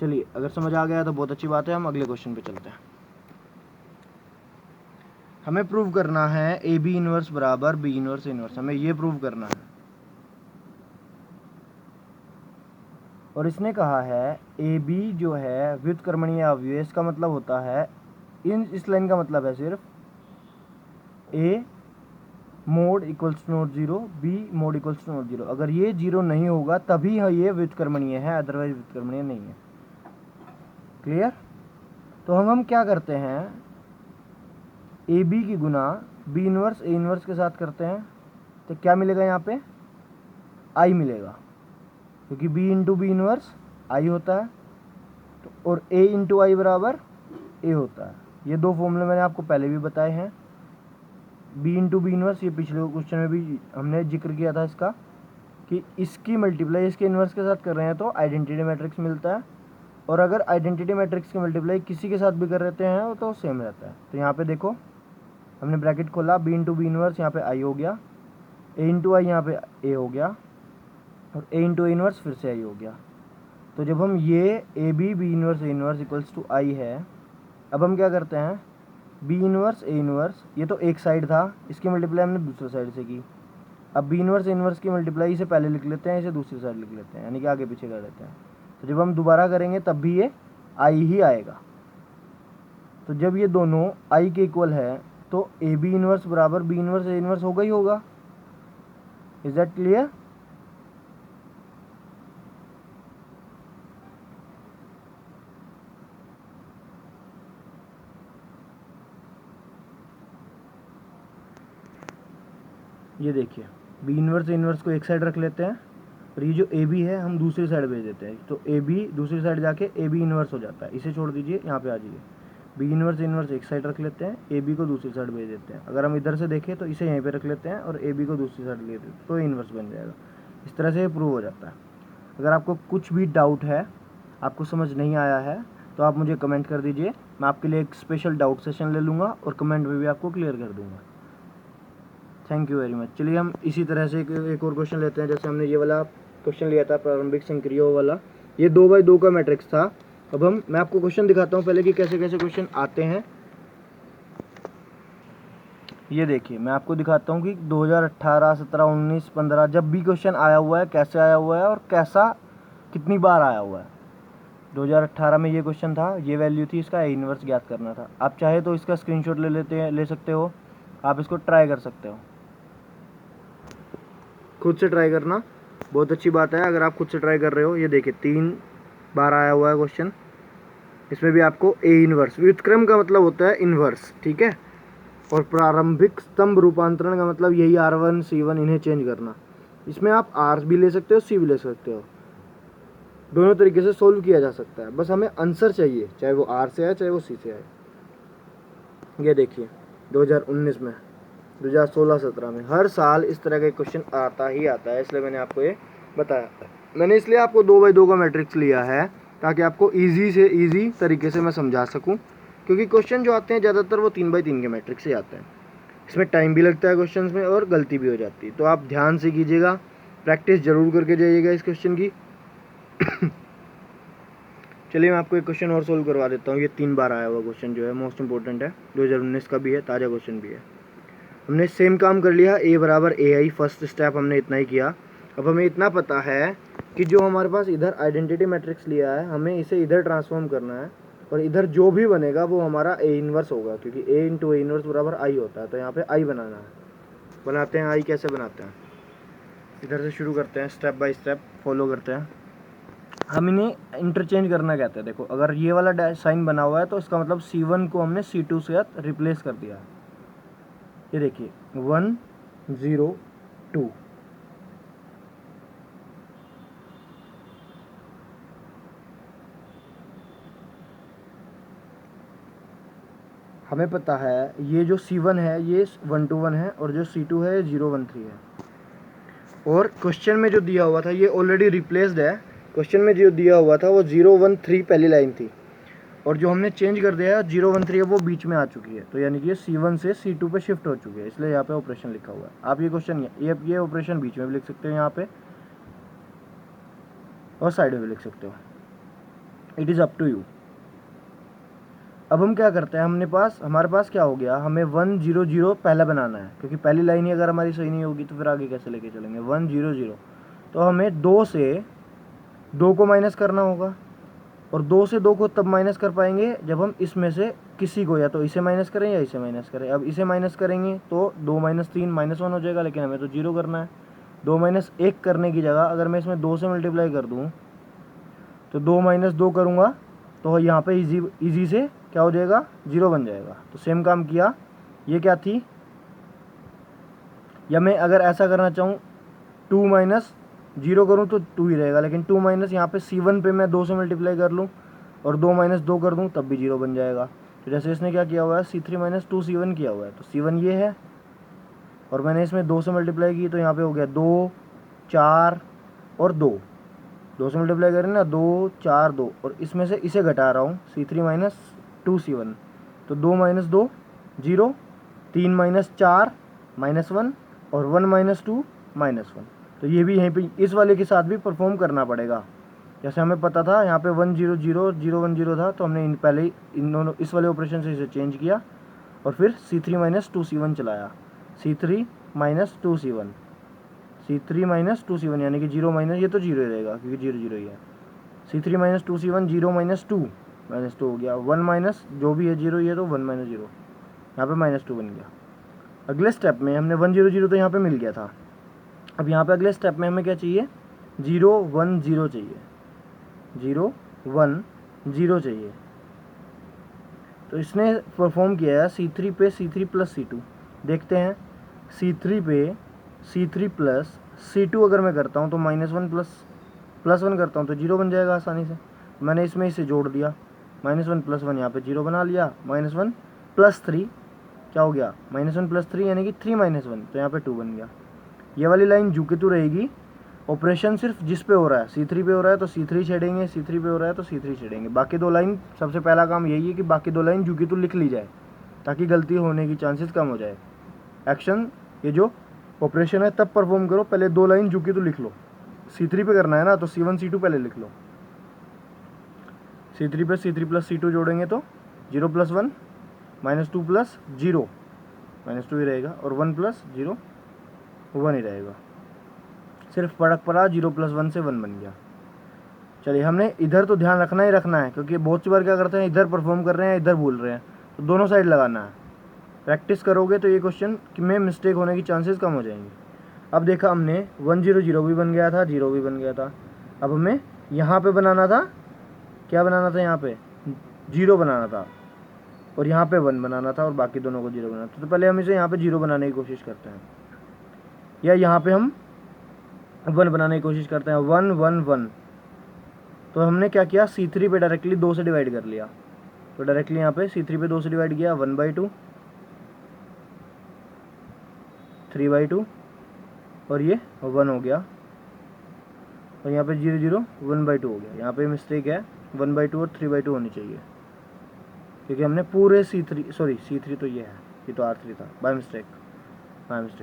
चलिए, अगर समझ आ गया तो बहुत अच्छी बात है। हम अगले क्वेश्चन पे चलते हैं। हमें प्रूव करना है ए बी इनवर्स बराबर बी इनवर्स इनवर्स। हमें ये प्रूव करना है। और इसने कहा है ए बी जो है व्युत्क्रमणीय अवयव, इसका मतलब होता है इस लाइन का मतलब है सिर्फ A mod equals to not zero, B mod equals to not zero. अगर ये जीरो नहीं होगा तभी ये व्युत्क्रमणीय है, अदरवाइज व्युत्क्रमणीय नहीं है। क्लियर? तो हम क्या करते हैं, ए बी की गुना बी इनवर्स ए इनवर्स के साथ करते हैं। तो क्या मिलेगा यहाँ पे? आई मिलेगा, क्योंकि B into B inverse I होता है, तो और ए इंटू आई बराबर ए होता है। ये दो फॉर्मूले मैंने आपको पहले भी बताए हैं। बी इंटू बी इनवर्स, ये पिछले क्वेश्चन में भी हमने जिक्र किया था इसका, कि इसकी मल्टीप्लाई इसके इन्वर्स के साथ कर रहे हैं तो आइडेंटिटी मैट्रिक्स मिलता है, और अगर आइडेंटिटी मैट्रिक्स की मल्टीप्लाई किसी के साथ भी कर रहते हैं तो सेम रहता है। तो यहाँ पे देखो, हमने ब्रैकेट खोला, बी इंटू बी इनवर्स यहाँ पे आई हो गया, ए इंटू आई यहाँ पे ए हो गया, और ए इंटू ए इनवर्स फिर से आई हो गया। तो जब हम ये A B B inverse A inverse equals to I है, अब हम क्या करते हैं, बी इनवर्स ए इनवर्स, ये तो एक साइड था, इसकी मल्टीप्लाई हमने दूसरे साइड से की। अब बी इनवर्स ए इनवर्स की मल्टीप्लाई इसे पहले लिख लेते हैं, इसे दूसरी साइड लिख लेते हैं, यानी कि आगे पीछे कर लेते हैं। तो जब हम दोबारा करेंगे तब भी ये आई ही आएगा। तो जब ये दोनों आई के इक्वल है तो ए बी इनवर्स बराबर बी इनवर्स ए इनवर्स होगा ही होगा। Is that clear? ये देखिए, बी इनवर्स ए इनवर्स को एक साइड रख लेते हैं, और ये जो ए बी है हम दूसरी साइड भेज देते हैं। तो ए बी दूसरी साइड जाके ए बी इनवर्स हो जाता है। इसे छोड़ दीजिए, यहाँ पे आ जाइए, बी इनवर्स इनवर्स एक साइड रख लेते हैं, ए बी को दूसरी साइड भेज देते हैं। अगर हम इधर से देखें तो इसे यहीं पे रख लेते हैं और ए बी को दूसरी साइड ले देते हैं, तो इनवर्स बन जाएगा। इस तरह से ये प्रूव हो जाता है। अगर आपको कुछ भी डाउट है, आपको समझ नहीं आया है, तो आप मुझे कमेंट कर दीजिए। मैं आपके लिए एक स्पेशल डाउट सेशन ले लूँगा और कमेंट में भी आपको क्लियर कर दूँगा। Thank you very much. चलिए हम इसी तरह से एक और क्वेश्चन लेते हैं। जैसे हमने ये वाला क्वेश्चन लिया था प्रारंभिक संक्रियाओं वाला, ये 2x2 का मैट्रिक्स था। अब मैं आपको क्वेश्चन दिखाता हूँ पहले कि कैसे कैसे क्वेश्चन आते हैं। ये देखिए, मैं आपको दिखाता हूँ कि 2018, 17, 19, 15 जब भी क्वेश्चन आया हुआ है, कैसे आया हुआ है और कैसा कितनी बार आया हुआ है। 2018 में ये क्वेश्चन था, ये वैल्यू थी, इसका ए इनवर्स ज्ञात करना था। आप चाहे तो इसका स्क्रीनशॉट ले सकते हो, आप इसको ट्राई कर सकते हो। खुद से ट्राई करना बहुत अच्छी बात है अगर आप खुद से ट्राई कर रहे हो। ये देखिए 3 बार आया हुआ है क्वेश्चन, इसमें भी आपको ए इनवर्स, व्युत्क्रम का मतलब होता है इनवर्स, ठीक है, और प्रारंभिक स्तंभ रूपांतरण का मतलब यही R1 C1 इन्हें चेंज करना। इसमें आप R भी ले सकते हो, C भी ले सकते हो, दोनों तरीके से सोल्व किया जा सकता है। बस हमें आंसर चाहिए, चाहे वो R से आए चाहे वो C से आए। ये देखिए 2019 में, 2016-17 में हर साल इस तरह का क्वेश्चन आता ही आता है, इसलिए मैंने आपको ये बताया। मैंने इसलिए आपको 2x2 का मैट्रिक्स लिया है ताकि आपको इजी से इजी तरीके से मैं समझा सकूं, क्योंकि क्वेश्चन जो आते हैं ज़्यादातर वो 3x3 के मैट्रिक्स से आते हैं। इसमें टाइम भी लगता है क्वेश्चन में और गलती भी हो जाती है, तो आप ध्यान से कीजिएगा, प्रैक्टिस ज़रूर करके जाइएगा इस क्वेश्चन की। चलिए मैं आपको एक क्वेश्चन और सोल्व करवा देता हूँ। ये 3 बार आया हुआ क्वेश्चन जो है मोस्ट इंपॉर्टेंट है, 2019 का भी है, ताज़ा क्वेश्चन भी है। हमने सेम काम कर लिया, ए बराबर ए आई, फर्स्ट स्टेप हमने इतना ही किया। अब हमें इतना पता है कि जो हमारे पास इधर आइडेंटिटी मैट्रिक्स लिया है, हमें इसे इधर ट्रांसफॉर्म करना है, और इधर जो भी बनेगा वो हमारा ए इनवर्स होगा, क्योंकि ए इंटू ए इनवर्स बराबर आई होता है। तो यहाँ पे आई बनाना है। बनाते हैं आई, कैसे बनाते हैं, इधर से शुरू करते हैं, स्टेप बाय स्टेप फॉलो करते हैं। हम इन्हें इंटरचेंज करना कहते हैं। देखो, अगर ये वाला साइन बना हुआ है तो इसका मतलब C1 को हमने C2 से रिप्लेस कर दिया। ये देखिए 1 0 2, हमें पता है ये जो C1 है ये 121 है और जो C2 है ये 013 है। और क्वेश्चन में जो दिया हुआ था ये ऑलरेडी रिप्लेस्ड है। क्वेश्चन में जो दिया हुआ था वो 013 पहली लाइन थी और जो हमने चेंज कर दिया है 013 है वो बीच में आ चुकी है, तो यानी कि ये C1 से C2 पे शिफ्ट हो चुकी है, इसलिए यहाँ पे ऑपरेशन लिखा हुआ है। आप ये क्वेश्चन ये ऑपरेशन बीच में भी लिख सकते हो यहाँ पे और साइड में भी लिख सकते हो, it is up to you. अब हम क्या करते हैं, हमारे पास क्या हो गया, हमें 100 पहला बनाना है क्योंकि पहली लाइन ही अगर हमारी सही नहीं होगी तो फिर आगे कैसे लेके चलेंगे। 100 तो हमें 2 से 2 को माइनस करना होगा और 2 से 2 को तब माइनस कर पाएंगे जब हम इसमें से किसी को या तो इसे माइनस करें या इसे माइनस करें। अब इसे माइनस करेंगे तो 2 - 3 -1 हो जाएगा, लेकिन हमें तो 0 करना है। 2 - 1 करने की जगह अगर मैं इसमें 2 से मल्टीप्लाई कर दूँ तो 2 - 2 करूँगा तो यहाँ पे इजी से क्या हो जाएगा, 0 बन जाएगा। तो सेम काम किया, ये क्या थी, या मैं अगर ऐसा करना चाहूँ 2 - 0 करूँ तो 2 ही रहेगा, लेकिन 2 - यहाँ पे C1 पे मैं 2 से मल्टीप्लाई कर लूँ और 2 - 2 कर दूँ तब भी 0 बन जाएगा। तो जैसे इसने क्या किया हुआ है, C3 - 2 C1 किया हुआ है, तो C1 ये है और मैंने इसमें 2 से मल्टीप्लाई की तो यहाँ पे हो गया 2 4 और 2 से मल्टीप्लाई करें ना, 2 4 2 और इसमें से इसे घटा रहा हूँ C3 - 2 C1, तो 2 - 2 0, 3 - 4 -1 और 1 - 2 -1। तो ये भी यहीं पे इस वाले के साथ भी परफॉर्म करना पड़ेगा। जैसे हमें पता था यहाँ पे 100 0 0 1 0 था, तो हमने पहले इन दोनों इस वाले ऑपरेशन से इसे चेंज किया और फिर C3 - 2 C1 चलाया। C3 - 2 C1, C3 - 2 C1 यानी कि 0 माइनस, ये तो 0 ही रहेगा क्योंकि 0 0 ही है। C3 - 2 C1 0 - 2 -2 हो गया, 1 माइनस जो भी है 0 ये तो 1 - 0 यहाँ पे -2 बन गया। अगले स्टेप में हमने 100 तो यहाँ पे मिल गया था। अब यहाँ पे अगले स्टेप में हमें क्या चाहिए, 0 1 0 चाहिए, 0 1 0 चाहिए। तो इसने परफॉर्म किया है C3 पे C3 + C2। देखते हैं C3 पे C3 + C2 अगर मैं करता हूँ तो -1 + 1 करता हूँ तो 0 बन जाएगा आसानी से। मैंने इसमें इसे जोड़ दिया, -1 + 1 यहाँ पे 0 बना लिया, -1 + 3 क्या हो गया, -1 + 3 यानी कि 3 - 1 तो यहाँ पे 2 बन गया। ये वाली लाइन जू की तू रहेगी, ऑपरेशन सिर्फ जिस पे हो रहा है, C3 पे हो रहा है तो C3 छेड़ेंगे, C3 पे हो रहा है तो C3 छेड़ेंगे। बाकी 2 लाइन, सबसे पहला काम यही है कि बाकी 2 लाइन जू की तू लिख ली जाए ताकि गलती होने की चांसेस कम हो जाए। एक्शन ये जो ऑपरेशन है तब परफॉर्म करो, पहले 2 लाइन जू की तू लिख लो। C3 पे करना है ना तो C1 C2 पहले लिख लो। C3 पे C3 + C2 जोड़ेंगे तो 0 + 1 -2 + 0 -2 ही रहेगा और 1 + 0 1 ही रहेगा। सिर्फ फर्क पड़ा, 0 + 1 से 1 बन गया। चलिए, हमने इधर तो ध्यान रखना ही रखना है क्योंकि बहुत सी बार क्या करते हैं, इधर परफॉर्म कर रहे हैं इधर भूल रहे हैं, तो दोनों साइड लगाना है। प्रैक्टिस करोगे तो ये क्वेश्चन में मिस्टेक होने की चांसेस कम हो जाएंगे। अब देखा हमने 100 0 भी बन गया था, 0 भी बन गया था। अब हमें यहाँ पे बनाना था, क्या बनाना था, यहाँ पे 0 बनाना था और यहाँ पे 1 बनाना था और बाकी दोनों को 0 बनाना था। तो पहले हम इसे यहाँ पे 0 बनाने की कोशिश करते हैं या यहाँ पे हम 1 बनाने की कोशिश करते हैं। 1 1 1 तो हमने क्या किया, C3 पे डायरेक्टली 2 से डिवाइड कर लिया, तो डायरेक्टली यहाँ पे C3 पे 2 से डिवाइड किया, 1/2 3/2 और ये 1 हो गया और यहाँ पे 0 0 1/2 हो गया। यहाँ पे मिस्टेक है, 1/2 और 3/2 होनी चाहिए क्योंकि हमने पूरे C3 तो ये है, ये तो R3 था, बाय मिस्टेक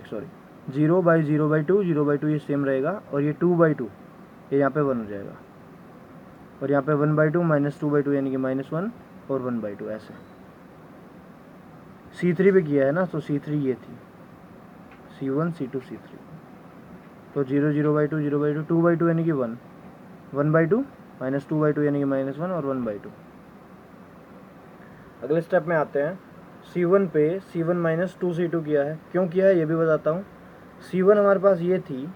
सॉरी। 0/0/2 0/2 ये सेम रहेगा और ये 2/2 ये यहाँ पे 1 हो जाएगा और यहाँ पे 1/2 -2/2 यानी कि -1 और 1/2 ऐसे। C3 पे किया है ना तो C3 ये थी, C1 C2 C3, तो 0 0/2 0/2 2/2 यानी कि 1 1/2 -2/2 यानी कि -1 और 1/2। अगले स्टेप में आते हैं। C1 पे C1 - 2 C2 किया है, क्यों किया है ये भी बताता हूँ। C1 हमारे पास ये थी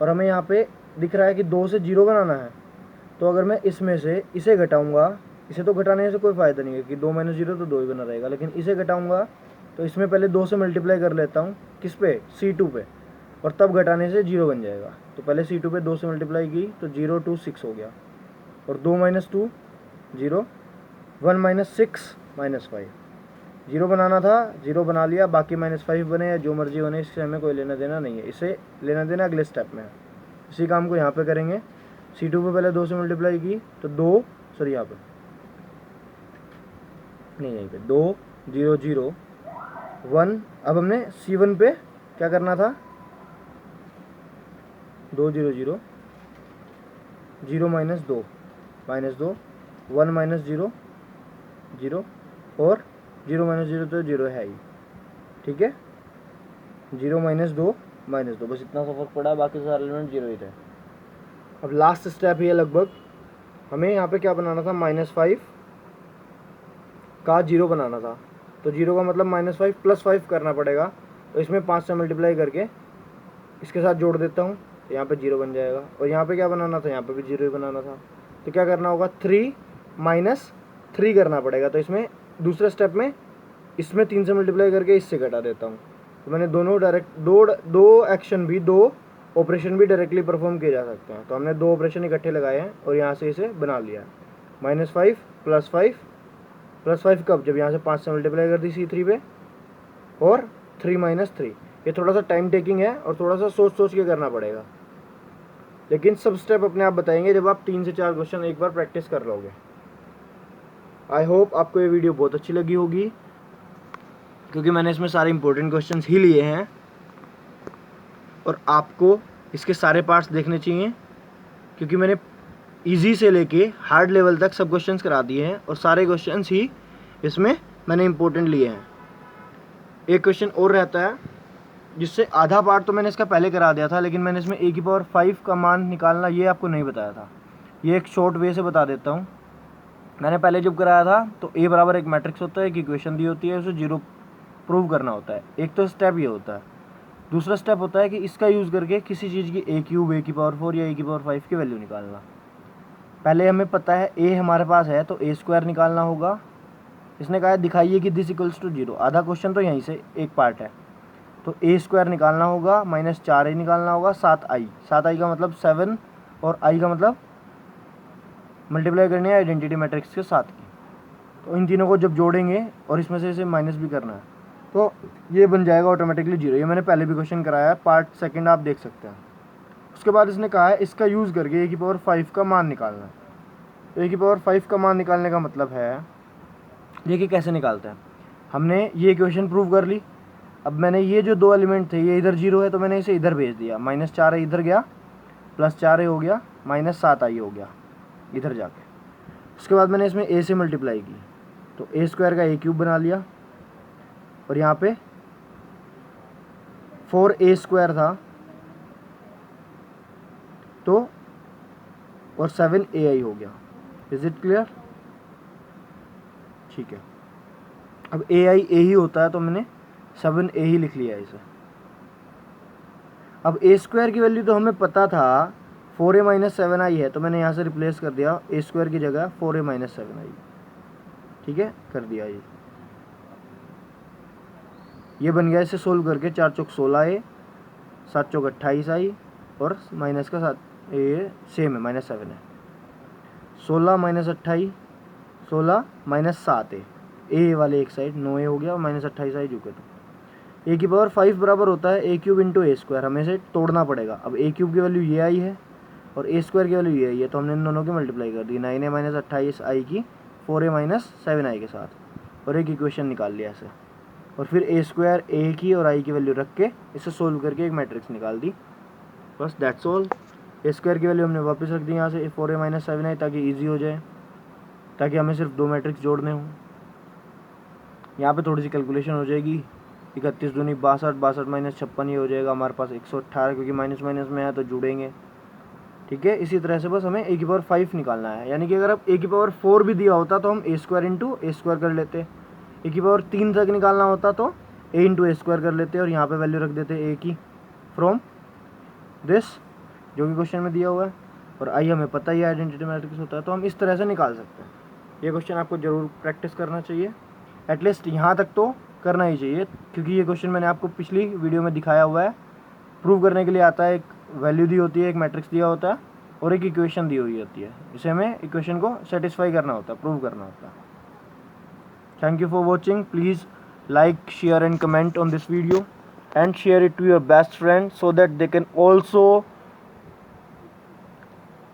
और हमें यहाँ पे दिख रहा है कि 2 से 0 बनाना है, तो अगर मैं इसमें से इसे घटाऊंगा, इसे तो घटाने से कोई फ़ायदा नहीं है कि 2 - 0 तो 2 ही बना रहेगा, लेकिन इसे घटाऊंगा तो इसमें पहले 2 से मल्टीप्लाई कर लेता हूँ, किस पे, C2 पे, और तब घटाने से 0 बन जाएगा। तो पहले C2 पे 2 से मल्टीप्लाई की तो 0 2 6 हो गया और 2 - 2 0 1 - 6 -5 जीरो बनाना था, जीरो बना लिया, बाकी -5 बने या जो मर्जी बने, इससे हमें कोई लेना देना नहीं है, इसे लेना देना अगले स्टेप में है। इसी काम को यहाँ पे करेंगे। C2 पे पहले 2 से मल्टीप्लाई की तो 2, सॉरी यहाँ पे नहीं, यहीं पे 2 0 0 1। अब हमने C1 पे क्या करना था, 2 0 0 0 -2 -2 1 -0 0 और 0 -0 तो 0 है ही, ठीक है। 0 -2 -2, बस इतना सा फर्क पड़ा, बाकी सारे एलिमेंट 0 ही थे। अब लास्ट स्टेप ये लगभग हमें यहाँ पे क्या बनाना था, -5 का 0 बनाना था। तो 0 का मतलब -5 + 5 करना पड़ेगा। तो इसमें 5 से मल्टीप्लाई करके इसके साथ जोड़ देता हूँ, तो यहाँ पे 0 बन जाएगा। और यहाँ पे क्या बनाना था, यहाँ पे भी 0 ही बनाना था। तो क्या करना होगा, 3 - 3 करना पड़ेगा। तो इसमें दूसरे स्टेप में इसमें 3 से मल्टीप्लाई करके इससे घटा देता हूँ। तो मैंने दोनों डायरेक्ट दो एक्शन भी, 2 ऑपरेशन भी डायरेक्टली परफॉर्म किए जा सकते हैं। तो हमने 2 ऑपरेशन इकट्ठे लगाए हैं और यहाँ से इसे बना लिया है। -5 + 5 + 5 कब, जब यहाँ से 5 से मल्टीप्लाई कर दी C3 पे, और 3 - 3। ये थोड़ा सा टाइम टेकिंग है और थोड़ा सा सोच सोच के करना पड़ेगा, लेकिन सब स्टेप अपने आप बताएंगे जब आप 3 से 4 क्वेश्चन एक बार प्रैक्टिस कर लोगे। आई होप आपको ये वीडियो बहुत अच्छी लगी होगी, क्योंकि मैंने इसमें सारे इंपॉर्टेंट क्वेश्चंस ही लिए हैं और आपको इसके सारे पार्ट्स देखने चाहिए, क्योंकि मैंने इजी से लेके हार्ड लेवल तक सब क्वेश्चंस करा दिए हैं और सारे क्वेश्चंस ही इसमें मैंने इंपॉर्टेंट लिए हैं। एक क्वेश्चन और रहता है जिससे आधा पार्ट तो मैंने इसका पहले करा दिया था, लेकिन मैंने इसमें A⁴ का मान निकालना ये आपको नहीं बताया था। ये एक शॉर्ट वे से बता देता हूँ। मैंने पहले जब कराया था तो A बराबर एक मैट्रिक्स होता है, एक इक्वेशन दी होती है, उसे 0 प्रूव करना होता है। एक तो स्टेप ये होता है। दूसरा स्टेप होता है कि इसका यूज़ करके किसी चीज़ की A³ A⁴ या A⁴ की वैल्यू निकालना। पहले हमें पता है A हमारे पास है, तो A² निकालना होगा। इसने कहा है दिखाइए कि दिस इक्वल्स टू 0। आधा क्वेश्चन तो यहीं से एक पार्ट है। तो A² निकालना होगा, -4A निकालना होगा, 7i। 7i का मतलब 7 और i का मतलब मल्टीप्लाई करनी है आइडेंटिटी मैट्रिक्स के साथ की। तो इन तीनों को जब जोड़ेंगे और इसमें से इसे माइनस भी करना है, तो ये बन जाएगा ऑटोमेटिकली 0। ये मैंने पहले भी क्वेश्चन कराया है, पार्ट सेकंड आप देख सकते हैं। उसके बाद इसने कहा है इसका यूज़ करके A⁴ का मान निकालना है। तो A⁴ का मान निकालने का मतलब है, देखिए कैसे निकालते हैं। हमने ये इक्वेशन प्रूव कर ली। अब मैंने ये जो 2 एलिमेंट थे, ये इधर 0 है तो मैंने इसे इधर भेज दिया। -4A इधर गया, +4A हो गया, -7i हो गया इधर जाके। उसके बाद मैंने इसमें A से मल्टीप्लाई की, तो A² का A³ बना लिया। और यहाँ पे 4A² था तो, और 7AI हो गया। Is it clear? ठीक है। अब AI A ही होता है तो मैंने 7A ही लिख लिया इसे। अब A² की वैल्यू तो हमें पता था 4A - 7i है, तो मैंने यहाँ से रिप्लेस कर दिया A² की जगह 4A - 7i। ठीक है, कर दिया ये बन गया। इसे सोल्व करके 4 चौक 16A, 7 चौक 28i और माइनस का 7, ये सेम है -7 है। 16 - 28, 16 - 7A, ए वाले एक साइड 9A हो गया और -28i झुके। तो A⁴ बराबर होता है A³ × A²। हमें इसे तोड़ना पड़ेगा। अब A³ की वैल्यू ये आई है और A² की वैल्यू ये आई है, तो हमने इन दोनों की मल्टीप्लाई कर दी 9A - 28i की 4A - 7i के साथ, और एक इक्वेशन निकाल लिया ऐसे। और फिर A² A की और i की वैल्यू रख के इसे सोल्व करके एक मैट्रिक्स निकाल दी। बस दैट्स ऑल। A² की वैल्यू हमने वापस रख दी यहाँ से 4A - 7i, ताकि ईजी हो जाए, ताकि हमें सिर्फ 2 मैट्रिक्स जोड़ने हों। यहाँ पे थोड़ी सी कैलकुलेशन हो जाएगी। 31 दूनी 62, 62 - 56 ही हो जाएगा हमारे पास 118, क्योंकि माइनस माइनस में है तो जुड़ेंगे। ठीक है, इसी तरह से बस हमें A⁴ निकालना है। यानी कि अगर अब A⁴ भी दिया होता तो हम A² × A² कर लेते। A⁴ तक निकालना होता तो A × A² कर लेते और यहाँ पे वैल्यू रख देते A की फ्रॉम दिस, जो कि क्वेश्चन में दिया हुआ है। और आई हमें पता ही आइडेंटिटी मैट्रिक्स होता है, तो हम इस तरह से निकाल सकते हैं। ये क्वेश्चन आपको ज़रूर प्रैक्टिस करना चाहिए, एटलीस्ट यहाँ तक तो करना ही चाहिए, क्योंकि ये क्वेश्चन मैंने आपको पिछली वीडियो में दिखाया हुआ है। प्रूव करने के लिए आता है, एक वैल्यू दी होती है, एक मैट्रिक्स दिया होता है और एक इक्वेशन दी हुई होती है। इसे हमें इक्वेशन को सेटिस्फाई करना होता है, प्रूव करना होता है। Thank you for watching. Please like, share and comment on this video, and share it to your best friend so that they can also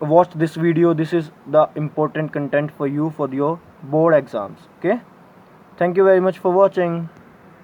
watch this video. This is the important content for you for your board exams. Okay, thank you very much for watching.